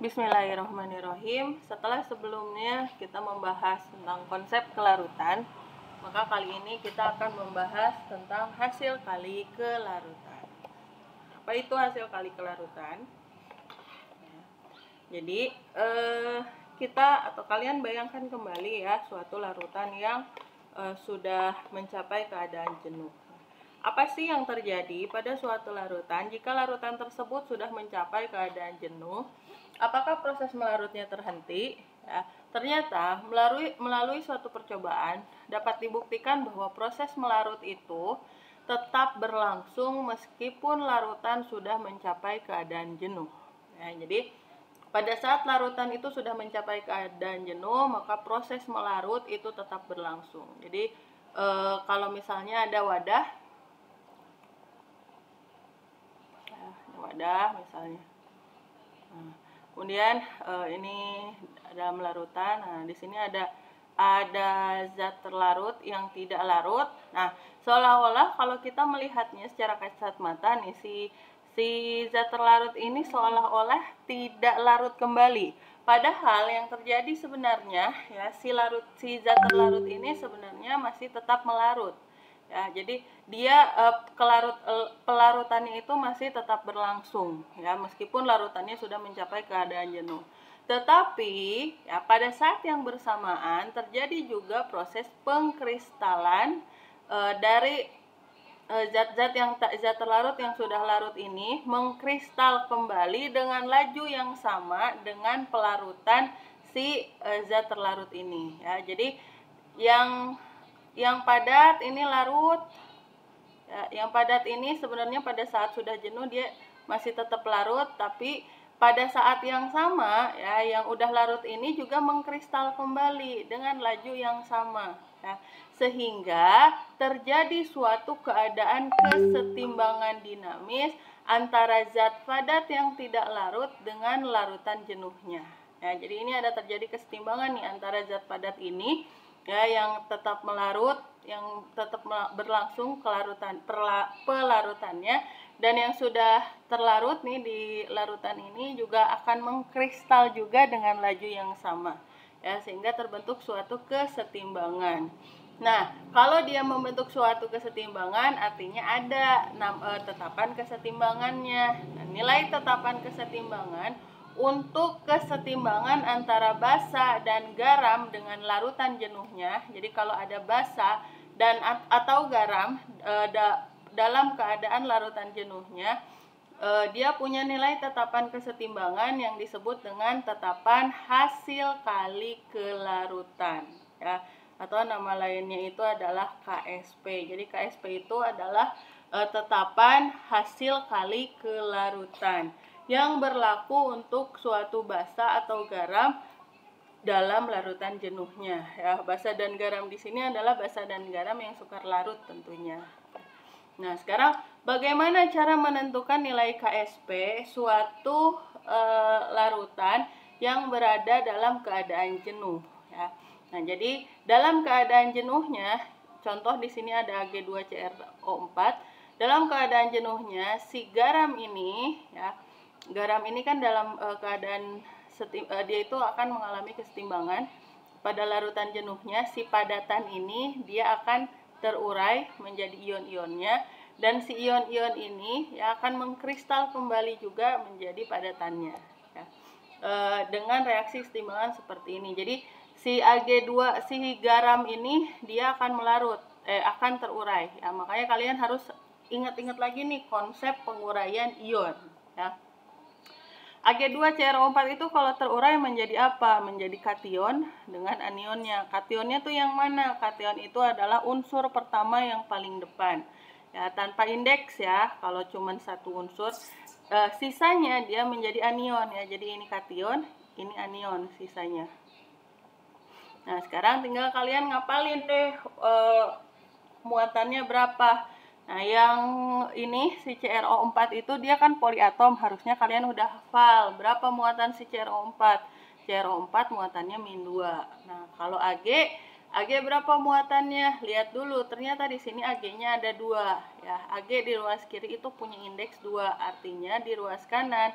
Bismillahirrahmanirrahim. Setelah sebelumnya kita membahas tentang konsep kelarutan, maka kali ini kita akan membahas tentang hasil kali kelarutan. Apa itu hasil kali kelarutan? Jadi kita atau kalian bayangkan kembali ya suatu larutan yang sudah mencapai keadaan jenuh. Apa sih yang terjadi pada suatu larutan jika larutan tersebut sudah mencapai keadaan jenuh? Apakah proses melarutnya terhenti? Ya, ternyata melalui suatu percobaan dapat dibuktikan bahwa proses melarut itu tetap berlangsung meskipun larutan sudah mencapai keadaan jenuh. Ya, jadi pada saat larutan itu sudah mencapai keadaan jenuh, maka proses melarut itu tetap berlangsung. Jadi kalau misalnya ada wadah misalnya. Nah, kemudian ini dalam larutan. Nah, di sini ada zat terlarut yang tidak larut. Nah, seolah-olah kalau kita melihatnya secara kasat mata nih si zat terlarut ini seolah-olah tidak larut kembali. Padahal yang terjadi sebenarnya ya si zat terlarut ini sebenarnya masih tetap melarut. Ya, jadi dia pelarutannya itu masih tetap berlangsung ya meskipun larutannya sudah mencapai keadaan jenuh. Tetapi ya pada saat yang bersamaan terjadi juga proses pengkristalan dari zat terlarut yang sudah larut ini mengkristal kembali dengan laju yang sama dengan pelarutan si zat terlarut ini ya. Jadi yang padat ini larut ya, yang padat ini sebenarnya pada saat sudah jenuh dia masih tetap larut, tapi pada saat yang sama ya yang udah larut ini juga mengkristal kembali dengan laju yang sama ya, sehingga terjadi suatu keadaan kesetimbangan dinamis antara zat padat yang tidak larut dengan larutan jenuhnya ya. Jadi ini ada terjadi kesetimbangan nih antara zat padat ini ya yang tetap melarut, yang tetap berlangsung pelarutannya, dan yang sudah terlarut nih di larutan ini juga akan mengkristal juga dengan laju yang sama ya, sehingga terbentuk suatu kesetimbangan. Nah, kalau dia membentuk suatu kesetimbangan artinya ada tetapan kesetimbangannya. Nah, nilai tetapan kesetimbangan untuk kesetimbangan antara basa dan garam dengan larutan jenuhnya. Jadi kalau ada basa dan atau garam dalam keadaan larutan jenuhnya, dia punya nilai tetapan kesetimbangan yang disebut dengan tetapan hasil kali kelarutan ya, atau nama lainnya itu adalah KSP. Jadi KSP itu adalah tetapan hasil kali kelarutan yang berlaku untuk suatu basa atau garam dalam larutan jenuhnya ya. Basa dan garam di sini adalah basa dan garam yang sukar larut tentunya. Nah, sekarang bagaimana cara menentukan nilai KSP suatu larutan yang berada dalam keadaan jenuh ya. Nah, jadi dalam keadaan jenuhnya, contoh di sini ada Ag2CrO4. Dalam keadaan jenuhnya si garam ini ya, garam ini kan dalam keadaan dia itu akan mengalami kesetimbangan. Pada larutan jenuhnya si padatan ini dia akan terurai menjadi ion-ionnya, dan si ion-ion ini ya akan mengkristal kembali juga menjadi padatannya ya, dengan reaksi kesetimbangan seperti ini. Jadi si garam ini dia akan akan terurai ya. Makanya kalian harus ingat-ingat lagi nih konsep penguraian ion ya. Ag2CrO4 itu kalau terurai menjadi apa? Menjadi kation dengan anionnya. Kationnya tuh yang mana? Kation itu adalah unsur pertama yang paling depan. Ya, tanpa indeks ya. Kalau cuma satu unsur, sisanya dia menjadi anion ya. Jadi ini kation, ini anion sisanya. Nah, sekarang tinggal kalian ngapalin deh muatannya berapa. Nah, yang ini si CrO4 itu dia kan poliatom, harusnya kalian udah hafal berapa muatan si CrO4. CrO4 muatannya -2. Nah, kalau Ag berapa muatannya? Lihat dulu, ternyata di sini Ag-nya ada 2 ya. Ag di ruas kiri itu punya indeks 2, artinya di ruas kanan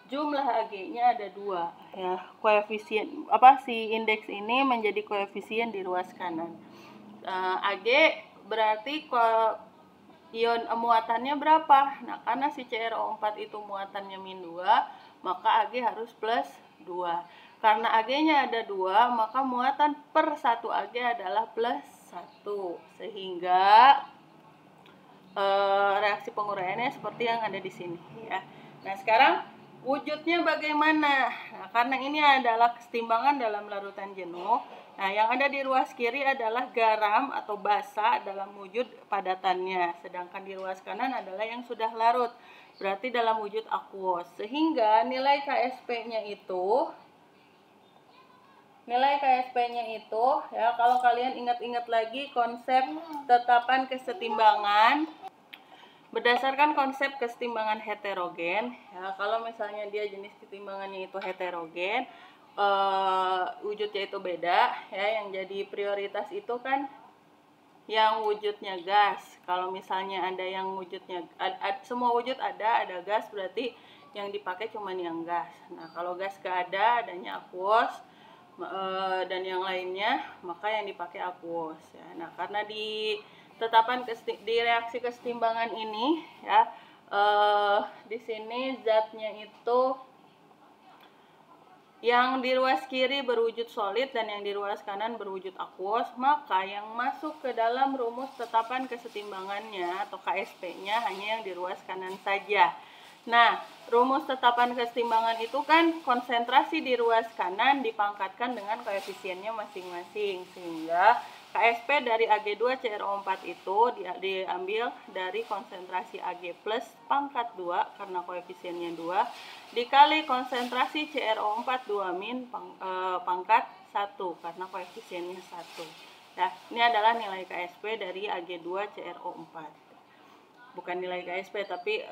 jumlah Ag-nya ada 2 ya. Koefisien si indeks ini menjadi koefisien di ruas kanan. Ag berarti ion muatannya berapa? Nah, karena si CrO4 itu muatannya -2, maka Ag harus +2. Karena Ag-nya ada 2, maka muatan per 1 Ag adalah +1. Sehingga reaksi penguraiannya seperti yang ada di sini ya. Nah, sekarang wujudnya bagaimana? Nah, karena ini adalah kesetimbangan dalam larutan jenuh. Nah, yang ada di ruas kiri adalah garam atau basa dalam wujud padatannya, sedangkan di ruas kanan adalah yang sudah larut, berarti dalam wujud aquos. Sehingga nilai KSP-nya itu ya, kalau kalian ingat-ingat lagi konsep tetapan kesetimbangan, berdasarkan konsep kesetimbangan heterogen ya, kalau misalnya dia jenis kesetimbangannya itu heterogen, wujudnya itu beda ya. Yang jadi prioritas itu kan yang wujudnya gas. Kalau misalnya ada yang wujudnya semua wujud ada gas, berarti yang dipakai cuma yang gas. Nah, kalau gas gak ada, adanya aquos dan yang lainnya, maka yang dipakai aquos ya. Nah, karena di reaksi kesetimbangan ini ya, di sini zatnya itu yang di ruas kiri berwujud solid dan yang di ruas kanan berwujud aquos, maka yang masuk ke dalam rumus tetapan kesetimbangannya atau KSP-nya hanya yang di ruas kanan saja. Nah, rumus tetapan kesetimbangan itu kan konsentrasi di ruas kanan dipangkatkan dengan koefisiennya masing-masing, sehingga KSP dari Ag2CrO4 itu diambil dari konsentrasi Ag plus pangkat 2 karena koefisiennya 2 dikali konsentrasi CrO4 2- pangkat 1 karena koefisiennya 1. Nah, ini adalah nilai KSP dari Ag2CrO4. Bukan nilai KSP tapi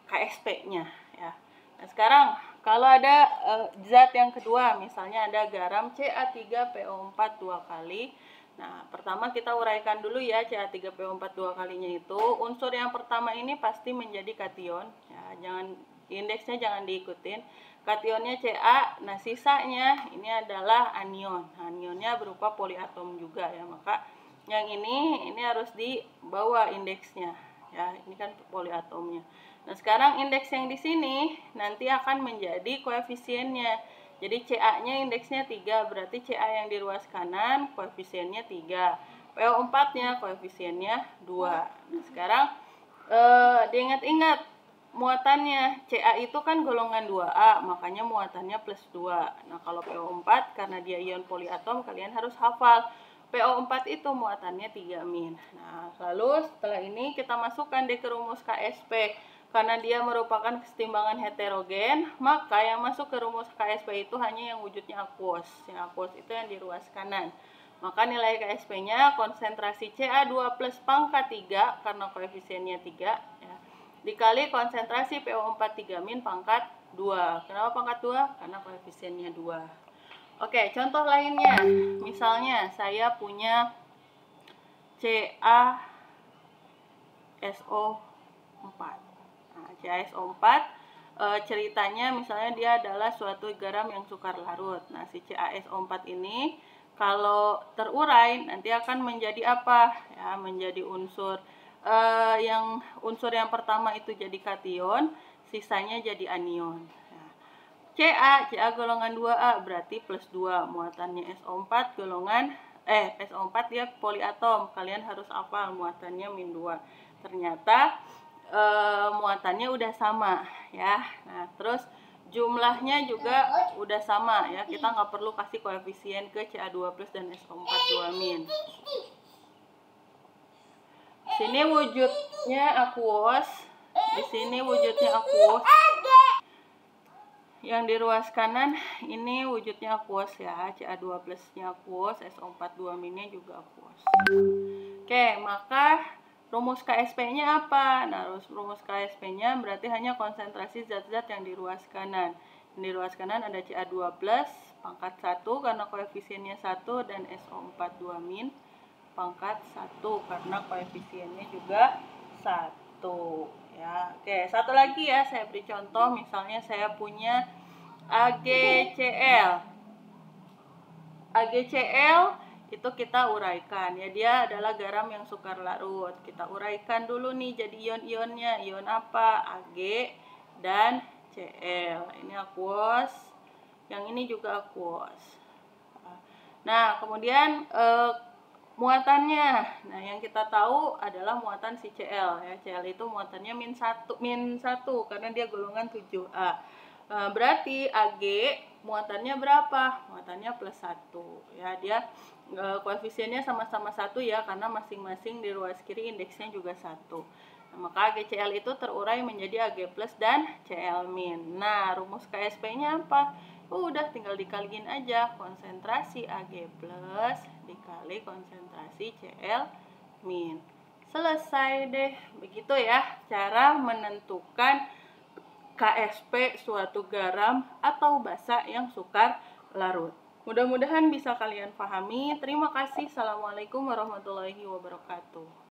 KSP-nya ya. Nah, sekarang kalau ada zat yang kedua, misalnya ada garam Ca3PO4 2 kali. Nah, pertama kita uraikan dulu ya Ca3PO4 2 kalinya itu. Unsur yang pertama ini pasti menjadi kation ya, indeksnya jangan diikutin. Kationnya Ca, nah sisanya ini adalah anion. Nah, anionnya berupa poliatom juga ya, maka yang ini harus dibawa indeksnya ya, ini kan poliatomnya. Nah, sekarang indeks yang di sini nanti akan menjadi koefisiennya. Jadi Ca-nya indeksnya 3, berarti Ca yang di ruas kanan koefisiennya 3. PO4-nya koefisiennya 2. Nah, sekarang diingat-ingat muatannya. Ca itu kan golongan 2A, makanya muatannya +2. Nah, kalau PO4 karena dia ion poliatom, kalian harus hafal PO4 itu muatannya 3-. Nah, lalu setelah ini kita masukkan ke rumus KSP. Karena dia merupakan kesetimbangan heterogen, maka yang masuk ke rumus KSP itu hanya yang wujudnya aquos. Yang aquos itu yang di ruas kanan. Maka nilai KSP-nya konsentrasi Ca2 plus pangkat 3 karena koefisiennya 3 ya, dikali konsentrasi PO4 3- pangkat 2. Kenapa pangkat 2? Karena koefisiennya 2. Oke, contoh lainnya. Misalnya saya punya CaSO4. Nah, CaSO4 ceritanya misalnya dia adalah suatu garam yang sukar larut. Nah, si CaSO4 ini kalau terurai nanti akan menjadi apa? Ya, menjadi unsur unsur yang pertama itu jadi kation, sisanya jadi anion. Nah, Ca golongan 2A berarti +2, muatannya SO4 golongan SO4 dia poliatom. Kalian harus hafal muatannya -2. Ternyata muatannya udah sama ya. Nah, terus jumlahnya juga udah sama ya, kita nggak perlu kasih koefisien ke Ca2 plus dan SO4 2-. Sini wujudnya aquos, di sini wujudnya aquos. Yang di ruas kanan ini wujudnya aquos ya, Ca2 plusnya aquos, SO4 2-nya juga aquos. Oke, maka rumus KSP-nya apa? Nah, rumus KSP-nya berarti hanya konsentrasi zat-zat yang di ruas kanan. Yang di ruas kanan ada Ca2 plus pangkat 1 karena koefisiennya 1 dan SO4 2- pangkat 1 karena koefisiennya juga 1 Ya, oke. Satu lagi ya, saya beri contoh. Misalnya saya punya AgCl. AgCl itu kita uraikan ya, dia adalah garam yang sukar larut. Kita uraikan dulu nih jadi ion-ionnya. Ion apa? Ag dan Cl. Ini aqueous, yang ini juga aqueous. Nah, kemudian muatannya. Nah, yang kita tahu adalah muatan si Cl ya. Cl itu muatannya -1 karena dia golongan 7A. Berarti Ag muatannya berapa? Muatannya +1 ya. Dia koefisiennya sama-sama 1 ya, karena masing-masing di ruas kiri indeksnya juga 1. Nah, maka AgCl itu terurai menjadi Ag+ dan Cl-. Nah, rumus KSP-nya apa? Udah tinggal dikaliin aja, konsentrasi Ag+ dikali konsentrasi Cl-. Selesai deh. Begitu ya cara menentukan KSP suatu garam atau basa yang sukar larut. Mudah-mudahan bisa kalian pahami. Terima kasih. Assalamualaikum warahmatullahi wabarakatuh.